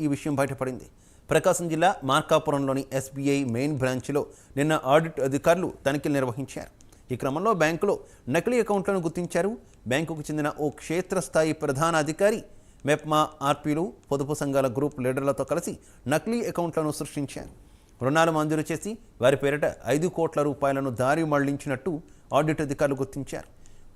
ఈ విషయం బయటపడింది. ప్రకాశం జిల్లా మార్కాపురంలోని ఎస్బీఐ మెయిన్ బ్రాంచ్లో నిన్న ఆడిట్ అధికారులు తనిఖీలు నిర్వహించారు. ఈ క్రమంలో బ్యాంకులో నకిలీ అకౌంట్లను గుర్తించారు. బ్యాంకుకు చెందిన ఓ క్షేత్రస్థాయి ప్రధాన అధికారి మెప్మా ఆర్పీలు పొదుపు సంఘాల గ్రూప్ లీడర్లతో కలిసి నకిలీ అకౌంట్లను సృష్టించారు. రుణాలు మంజూరు చేసి వారి పేరిట 5 కోట్ల రూపాయలను దారి మళ్లించినట్టు ఆడిట్ అధికారులు గుర్తించారు.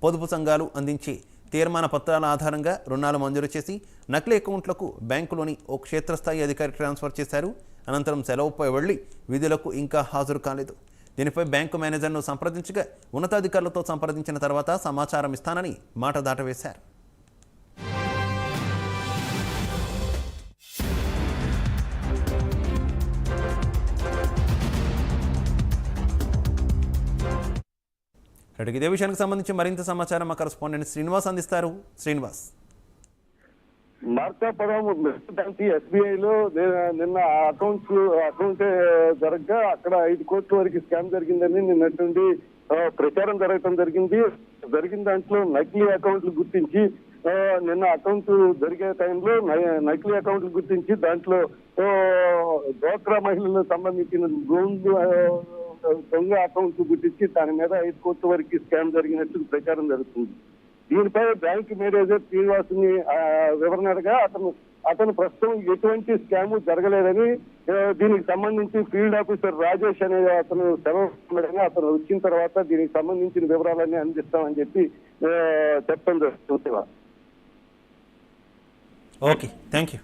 పొదుపు సంఘాలు అందించే తీర్మాన పత్రాల ఆధారంగా రుణాలు మంజూరు చేసి నకిలీ అకౌంట్లకు బ్యాంకులోని ఓ క్షేత్రస్థాయి అధికారి ట్రాన్స్ఫర్ చేశారు. అనంతరం సెలవుపై వెళ్లి విధులకు ఇంకా హాజరు కాలేదు. దీనిపై బ్యాంకు మేనేజర్ను సంప్రదించగా ఉన్నతాధికారులతో సంప్రదించిన తర్వాత సమాచారం ఇస్తానని మాట దాటవేశారు. ఇదే విషయానికి సంబంధించి మరింత సమాచారం మా కరెస్పాండెంట్ శ్రీనివాస్ అందిస్తారు. శ్రీనివాస్, మార్కాపురం ఎస్బీఐలో నిన్న అకౌంట్ జరగగా అక్కడ 5 కోట్ల వరకు స్కామ్ జరిగిందని నిన్నటువంటి ప్రచారం జరగటం జరిగిన దాంట్లో నకిలీ అకౌంట్లు గుర్తించి నిన్న అకౌంట్ జరిగే టైంలో నకిలీ అకౌంట్లు గుర్తించి దాంట్లో డ్వాక్రా మహిళలకు సంబంధించిన దొంగ అకౌంట్ గుర్తించి దాని మీద 5 కోట్ల వరకు స్కామ్ జరిగినట్టు ప్రచారం జరుగుతుంది. దీనిపై బ్యాంక్ మేనేజర్ శ్రీనివాసుని వివరణ అడగా అతను ప్రస్తుతం ఎటువంటి స్కామ్ జరగలేదని, దీనికి సంబంధించి ఫీల్డ్ ఆఫీసర్ రాజేష్ అనే అతను సెలవు అతను వచ్చిన తర్వాత దీనికి సంబంధించిన వివరాలన్నీ అందిస్తామని చెప్పి చెప్పడం జరుగుతుంది. Okay, thank you.